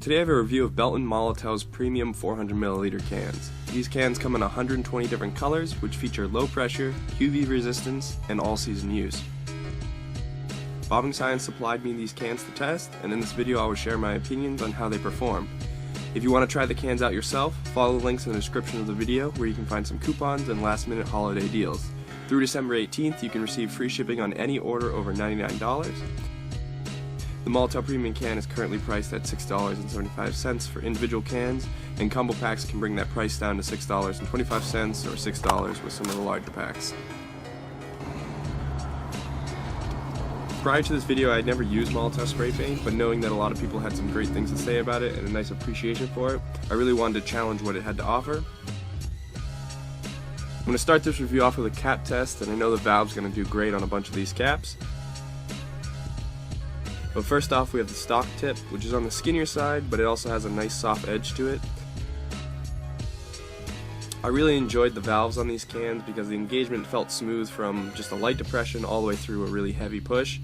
Today I have a review of Belton Molotow's premium 400ml cans. These cans come in 120 different colors, which feature low pressure, UV resistance, and all-season use. Bobbing Science supplied me these cans to test, and in this video I will share my opinions on how they perform. If you want to try the cans out yourself, follow the links in the description of the video where you can find some coupons and last-minute holiday deals. Through December 18th, you can receive free shipping on any order over $99. The Molotow Premium can is currently priced at $6.75 for individual cans, and combo packs can bring that price down to $6.25 or $6 with some of the larger packs. Prior to this video, I had never used Molotow spray paint, but knowing that a lot of people had some great things to say about it and a nice appreciation for it, I really wanted to challenge what it had to offer. I'm going to start this review off with a cap test, and I know the valve's going to do great on a bunch of these caps. But first off, we have the Siock Tip, which is on the skinnier side, but it also has a nice soft edge to it. I really enjoyed the valves on these cans because the engagement felt smooth from just a light depression all the way through a really heavy push.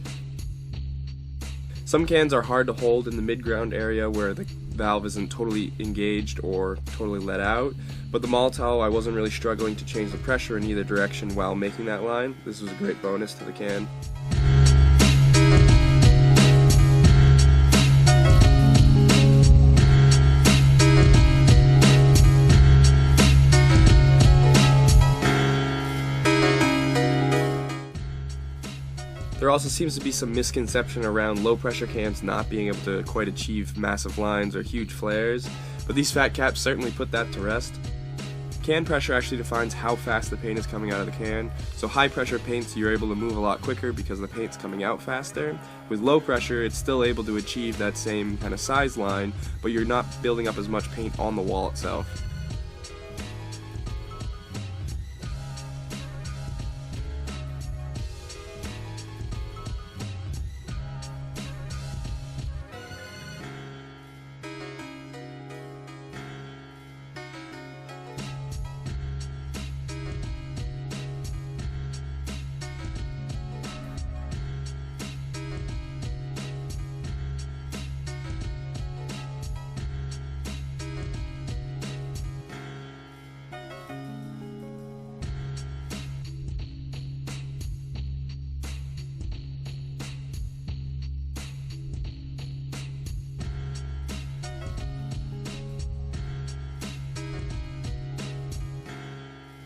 Some cans are hard to hold in the mid-ground area where the valve isn't totally engaged or totally let out, but the Molotow, I wasn't really struggling to change the pressure in either direction while making that line. This was a great bonus to the can. There also seems to be some misconception around low pressure cans not being able to quite achieve massive lines or huge flares, but these fat caps certainly put that to rest. Can pressure actually defines how fast the paint is coming out of the can, so high pressure paints you're able to move a lot quicker because the paint's coming out faster. With low pressure it's still able to achieve that same kind of size line, but you're not building up as much paint on the wall itself.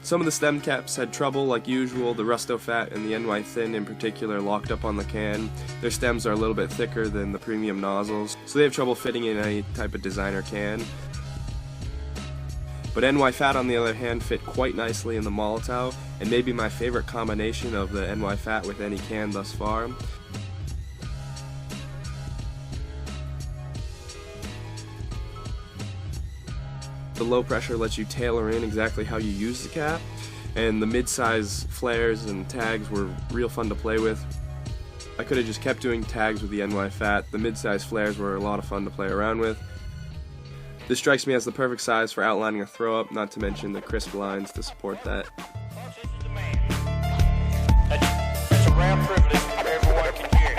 Some of the stem caps had trouble like usual. The Rusto Fat and the NY Thin in particular locked up on the can. Their stems are a little bit thicker than the premium nozzles, so they have trouble fitting in any type of designer can. But NY Fat on the other hand fit quite nicely in the Molotow, and maybe my favorite combination of the NY Fat with any can thus far. The low pressure lets you tailor in exactly how you use the cap, and the mid-size flares and tags were real fun to play with. I could have just kept doing tags with the NY Fat. The mid-size flares were a lot of fun to play around with. This strikes me as the perfect size for outlining a throw-up, not to mention the crisp lines to support that. This is the man. That's a rare privilege everyone can hear.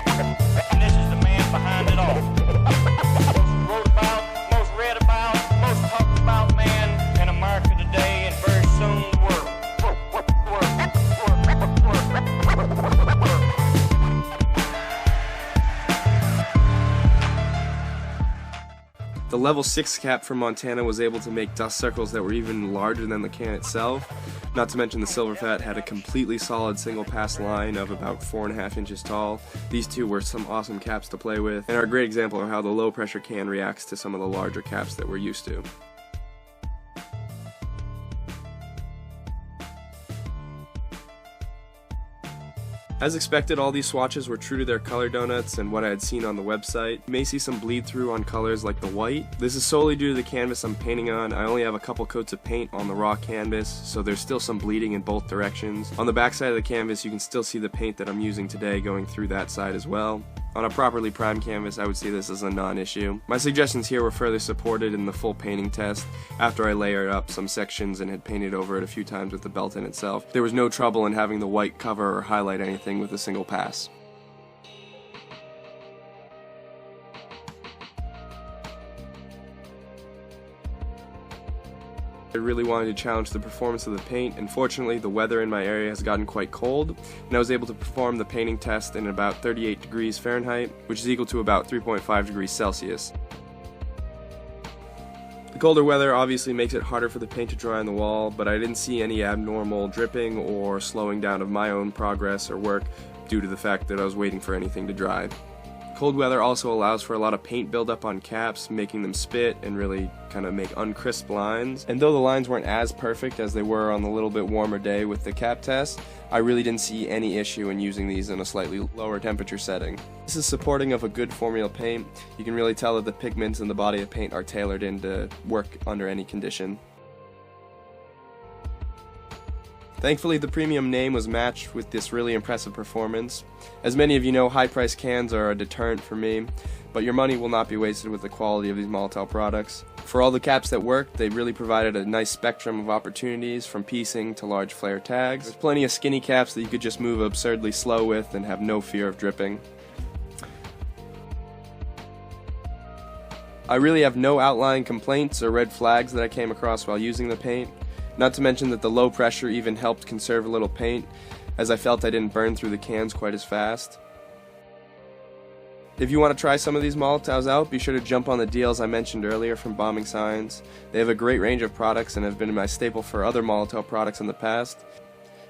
And this is the man behind it all. Most wrote about, most read about, most talked about man in America today, and very soon the world. The level 6 cap from Montana was able to make dust circles that were even larger than the can itself. Not to mention the Silver Fat had a completely solid single pass line of about 4.5 inches tall. These two were some awesome caps to play with, and are a great example of how the low pressure can reacts to some of the larger caps that we're used to. As expected, all these swatches were true to their color donuts and what I had seen on the website. You may see some bleed through on colors like the white. This is solely due to the canvas I'm painting on. I only have a couple coats of paint on the raw canvas, so there's still some bleeding in both directions. On the back side of the canvas you can still see the paint that I'm using today going through that side as well. On a properly primed canvas, I would see this as a non-issue. My suggestions here were further supported in the full painting test after I layered up some sections and had painted over it a few times with the Belton itself. There was no trouble in having the white cover or highlight anything with a single pass. I really wanted to challenge the performance of the paint, and fortunately the weather in my area has gotten quite cold, and I was able to perform the painting test in about 38 degrees Fahrenheit, which is equal to about 3.5 degrees Celsius. The colder weather obviously makes it harder for the paint to dry on the wall, but I didn't see any abnormal dripping or slowing down of my own progress or work due to the fact that I was waiting for anything to dry. Cold weather also allows for a lot of paint buildup on caps, making them spit and really kind of make uncrisp lines. And though the lines weren't as perfect as they were on the little bit warmer day with the cap test, I really didn't see any issue in using these in a slightly lower temperature setting. This is supporting of a good formula paint. You can really tell that the pigments in the body of paint are tailored in to work under any condition. Thankfully, the premium name was matched with this really impressive performance. As many of you know, high-priced cans are a deterrent for me, but your money will not be wasted with the quality of these Molotow products. For all the caps that worked, they really provided a nice spectrum of opportunities, from piecing to large flare tags. There's plenty of skinny caps that you could just move absurdly slow with and have no fear of dripping. I really have no outlying complaints or red flags that I came across while using the paint. Not to mention that the low pressure even helped conserve a little paint, as I felt I didn't burn through the cans quite as fast. If you want to try some of these Molotows out, be sure to jump on the deals I mentioned earlier from Bombing Signs. They have a great range of products and have been my staple for other Molotow products in the past.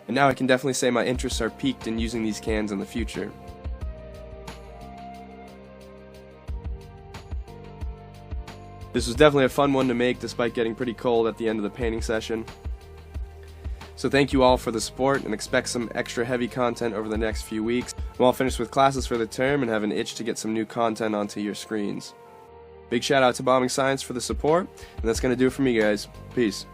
And now I can definitely say my interests are piqued in using these cans in the future. This was definitely a fun one to make despite getting pretty cold at the end of the painting session. So thank you all for the support, and expect some extra heavy content over the next few weeks. I'm all finished with classes for the term and have an itch to get some new content onto your screens. Big shout out to Bombing Science for the support, and that's going to do it for me, guys. Peace.